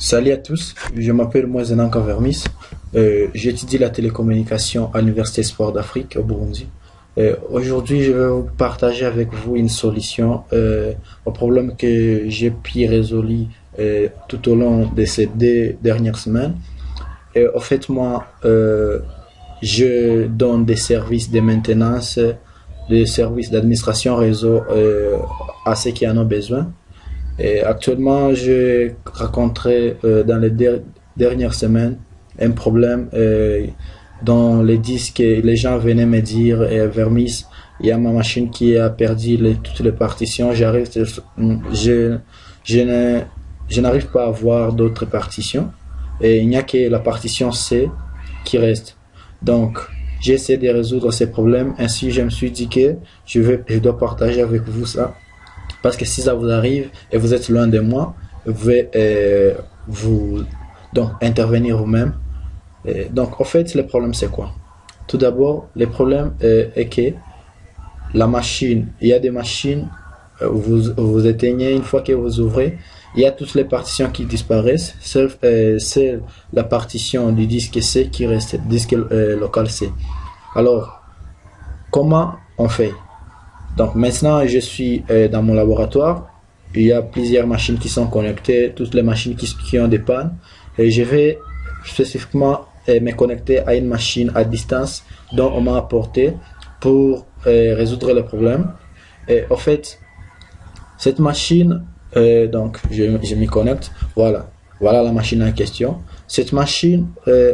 Salut à tous, je m'appelle Moisenan Kavermis. J'étudie la télécommunication à l'Université Espoir d'Afrique au Burundi. Aujourd'hui, je vais vous partager avec vous une solution au problème que j'ai pu résoudre tout au long de ces 2 dernières semaines. En fait, moi, je donne des services de maintenance, des services d'administration réseau à ceux qui en ont besoin. Et actuellement, j'ai rencontré dans les dernières semaines un problème dans les disques. Les gens venaient me dire, Vermis, il y a ma machine qui a perdu toutes les partitions. Je ne- je n'arrive pas à voir d'autres partitions. Et il n'y a que la partition C qui reste. Donc, j'ai essayé de résoudre ces problèmes. Ainsi, je me suis dit que je dois partager avec vous ça. Parce que si ça vous arrive et vous êtes loin de moi, vous pouvez vous donc intervenir vous-même. Donc en fait, le problème c'est quoi? Tout d'abord, le problème est que la machine, il y a des machines, vous éteignez une fois que vous ouvrez, il y a toutes les partitions qui disparaissent, sauf c'est la partition du disque C qui reste, disque local C. Alors, comment on fait? Donc maintenant, je suis dans mon laboratoire. Il y a plusieurs machines qui sont connectées, toutes les machines qui ont des pannes. Et je vais spécifiquement me connecter à une machine à distance dont on m'a apporté pour résoudre le problème. Et en fait, cette machine, donc je m'y connecte. Voilà la machine en question. Cette machine,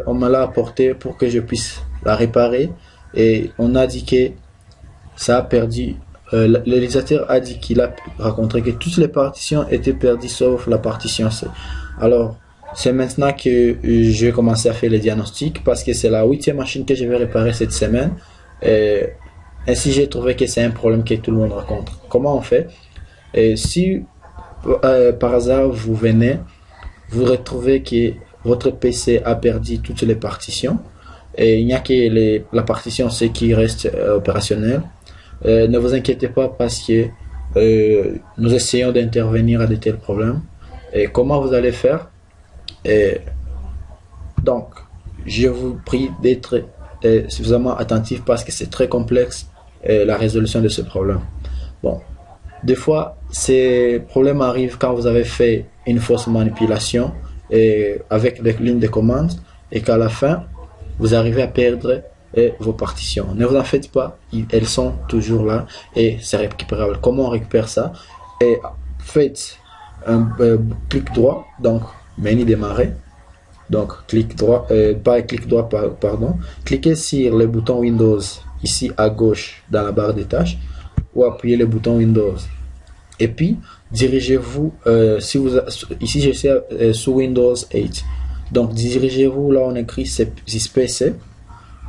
on me l'a apportée pour que je puisse la réparer. Et on a dit que ça a perdu. Le réalisateur a dit qu'il a rencontré que toutes les partitions étaient perdues sauf la partition C. Alors, c'est maintenant que je vais commencer à faire les diagnostics parce que c'est la 8e machine que je vais réparer cette semaine. Et ainsi, j'ai trouvé que c'est un problème que tout le monde rencontre. Comment on fait? Et si par hasard vous venez, vous retrouvez que votre PC a perdu toutes les partitions et il n'y a que la partition C qui reste opérationnelle. Ne vous inquiétez pas parce que nous essayons d'intervenir à de tels problèmes. Et comment vous allez faire? Donc, je vous prie d'être suffisamment attentif parce que c'est très complexe la résolution de ce problème. Bon, des fois, ces problèmes arrivent quand vous avez fait une fausse manipulation avec les lignes de commande et qu'à la fin, vous arrivez à perdre vos partitions. Ne vous en faites pas, elles sont toujours là et c'est récupérable. Comment on récupère ça? Et faites un clic droit, donc menu démarrer. Donc clic droit, pas clic droit, pardon. Cliquez sur le bouton Windows ici à gauche dans la barre des tâches ou appuyez le bouton Windows. Et puis dirigez-vous ici je suis sous Windows 8. Donc dirigez-vous là on écrit PC.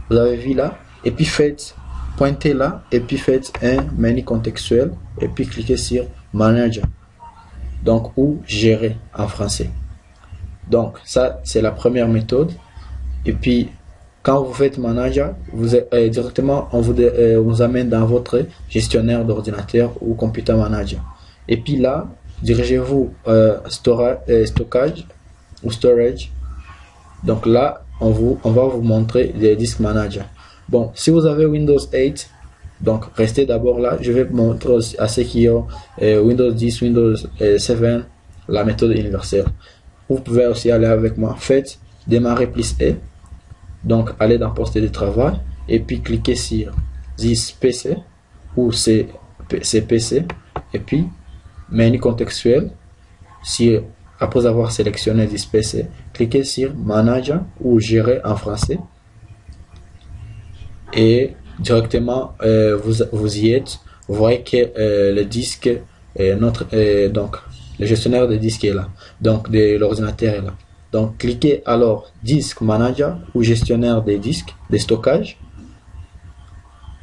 Vous avez vu là, et puis pointez là, et puis faites un menu contextuel, et puis cliquez sur Manager, donc ou Gérer en français. Donc ça, c'est la première méthode. Et puis, quand vous faites Manager, directement, on vous amène dans votre gestionnaire d'ordinateur ou Computer Manager. Et puis là, dirigez-vous stockage ou Storage. Donc là, on va vous montrer les disques manager. Bon, si vous avez Windows 8, donc restez d'abord là. Je vais vous montrer à ceux qui ont Windows 10, Windows 7, la méthode universelle. Vous pouvez aussi aller avec moi. Faites démarrer plus E. Donc, allez dans poste de travail et puis cliquez sur This PC ou CPC et puis menu contextuel. Après avoir sélectionné This PC, cliquez sur Manager ou Gérer en français et directement vous y êtes. Vous voyez que le disque, donc le gestionnaire de disque est là, donc de l'ordinateur est là. Donc cliquez alors Disk Manager ou gestionnaire des disques, des stockages,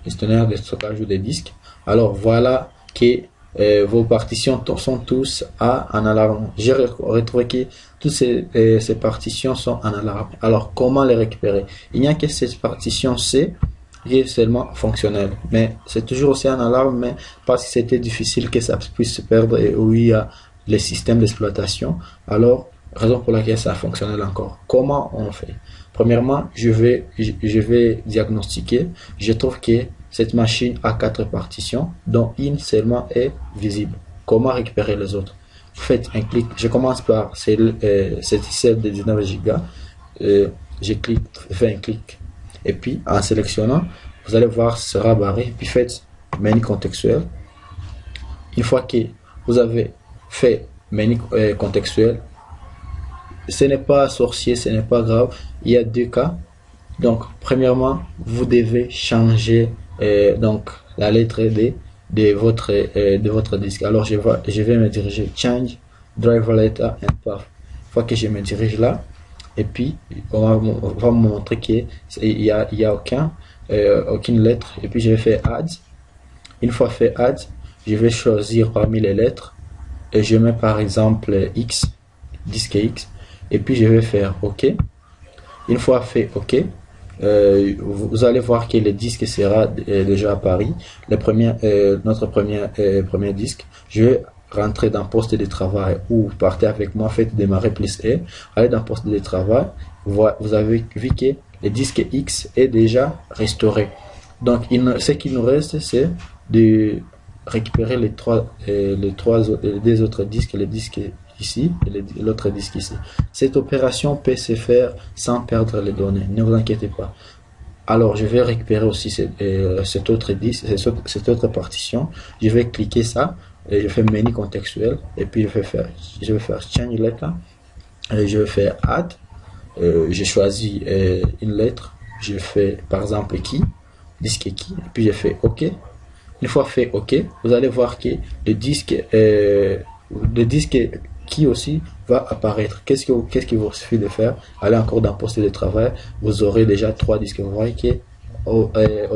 gestionnaire de stockage ou des disques. Alors voilà que vos partitions sont tous en alarme. J'ai retrouvé que toutes ces partitions sont en alarme. Alors comment les récupérer? Il n'y a que cette partition C qui est seulement fonctionnelle, mais c'est toujours aussi en alarme, mais parce que c'était difficile que ça puisse se perdre et où il y a les systèmes d'exploitation. Alors Raison pour laquelle ça a fonctionné encore. Comment on fait? Premièrement, je vais diagnostiquer. Je trouve que cette machine a 4 partitions, dont une seulement est visible. Comment récupérer les autres? Vous faites un clic. Je commence par celle de 19 Go. Je clique, fais un clic. Et puis, en sélectionnant, vous allez voir, ce sera barré. Puis faites menu contextuel. Une fois que vous avez fait menu contextuel, ce n'est pas sorcier, ce n'est pas grave. Il y a 2 cas. Donc, premièrement, vous devez changer donc la lettre D de votre disque. Alors, je vais me diriger Change Driver Letter and Path. Une fois que je me dirige là, et puis on va me montrer qu'il y a aucune lettre. Et puis, je vais faire Add. Une fois fait Add, je vais choisir parmi les lettres et je mets par exemple X, disque X. Et puis je vais faire OK. Une fois fait OK, vous allez voir que le disque sera déjà à Paris. Notre premier disque. Je vais rentrer dans poste de travail ou partez avec moi, faites démarrer +E. Allez dans poste de travail. Vous avez vu que le disque X est déjà restauré. Donc ce qu'il nous reste, c'est de récupérer les deux autres disques, le disque ici et l'autre disque ici. Cette opération peut se faire sans perdre les données, ne vous inquiétez pas. Alors je vais récupérer aussi cet autre disque, cette autre partition. Je vais cliquer ça et je fais menu contextuel et puis je vais faire change letter et je vais faire add. Je choisis une lettre, je fais par exemple disque qui, et puis je fais OK. Une fois fait OK, vous allez voir que le disque qui aussi va apparaître. Qu'est-ce qu'il vous suffit de faire? Allez encore dans poste de travail, vous aurez déjà 3 disques. Vous voyez que au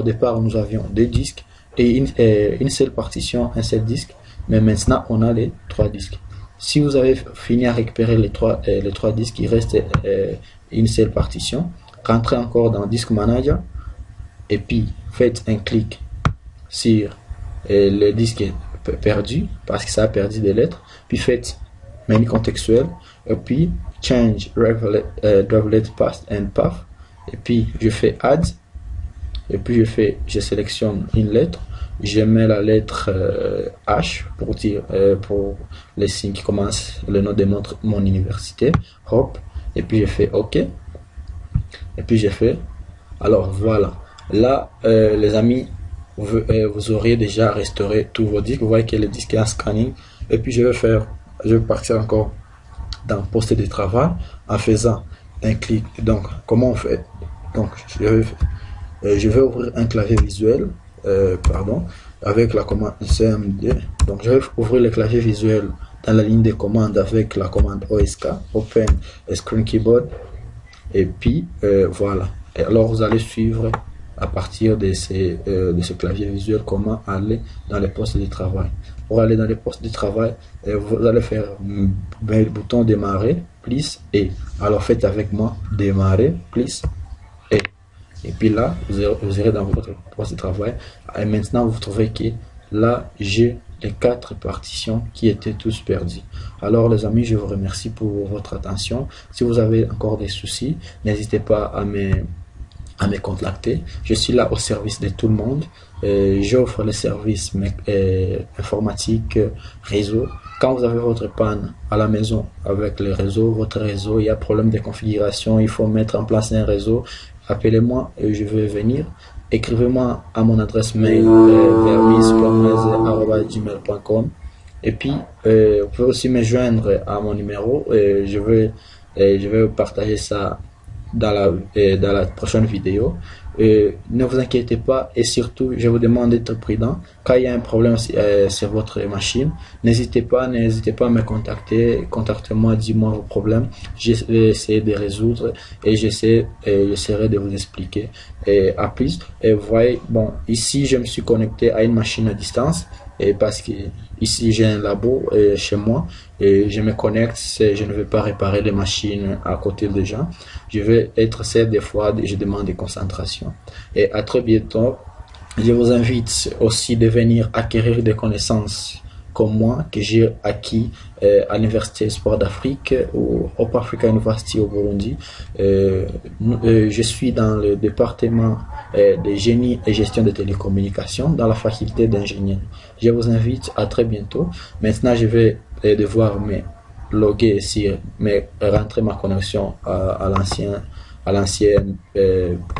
départ nous avions 2 disques et une seule partition, un seul disque, mais maintenant on a les 3 disques. Si vous avez fini à récupérer les 3 disques, il reste une seule partition. Rentrez encore dans Disk Manager et puis faites un clic sur le disque perdu parce que ça a perdu des lettres, puis faites menu contextuel et puis change driver path and path et puis je fais add et puis je sélectionne une lettre, je mets la lettre H pour dire pour les signes qui commencent le nom de mon université, hop, et puis je fais OK et puis je fais. Alors voilà, là les amis, vous auriez déjà restauré tous vos disques. Vous voyez que le disque est en scanning. Et puis je vais partir encore dans poste de travail en faisant un clic. Donc comment on fait? Donc je vais ouvrir un clavier visuel, avec la commande CMD. Donc je vais ouvrir le clavier visuel dans la ligne de commande avec la commande OSK, Open Screen Keyboard. Et puis voilà. Et alors vous allez suivre à partir de ce clavier visuel comment aller dans les postes de travail. Pour aller dans les postes de travail, vous allez faire le bouton démarrer, plus et. Alors faites avec moi démarrer, plus et. Et puis là, vous irez dans votre poste de travail. Et maintenant, vous trouvez que là, j'ai les 4 partitions qui étaient tous perdues. Alors les amis, je vous remercie pour votre attention. Si vous avez encore des soucis, n'hésitez pas à me contacter. Je suis là au service de tout le monde. J'offre les services informatiques, réseau. Quand vous avez votre panne à la maison avec le réseau, votre réseau, il y a problème de configuration, il faut mettre en place un réseau, appelez-moi et je vais venir. Écrivez-moi à mon adresse mail vermis.gmail.com et puis vous pouvez aussi me joindre à mon numéro et je vais partager ça dans la prochaine vidéo. Ne vous inquiétez pas et surtout je vous demande d'être prudent quand il y a un problème sur votre machine. N'hésitez pas à me contacter. Contactez-moi, dis-moi vos problèmes, je vais essayer de résoudre et j'essaierai de vous expliquer. Et à plus, et vous voyez, bon, ici je me suis connecté à une machine à distance et parce que ici j'ai un labo chez moi et je me connecte, je ne vais pas réparer les machines à côté des gens, je vais être seul des fois, je demande des concentrations. Et à très bientôt. Je vous invite aussi de venir acquérir des connaissances comme moi que j'ai acquis à l'Université Sport d'Afrique ou Up Africa University au Burundi. Je suis dans le département de génie et gestion de télécommunications dans la faculté d'ingénierie. Je vous invite à très bientôt. Maintenant, je vais devoir me loguer ici, mais rentrer ma connexion à l'ancienne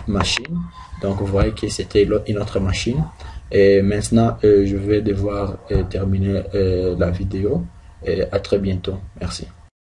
machine. Donc, vous voyez que c'était une autre machine. Et maintenant, je vais devoir terminer la vidéo. Et à très bientôt. Merci.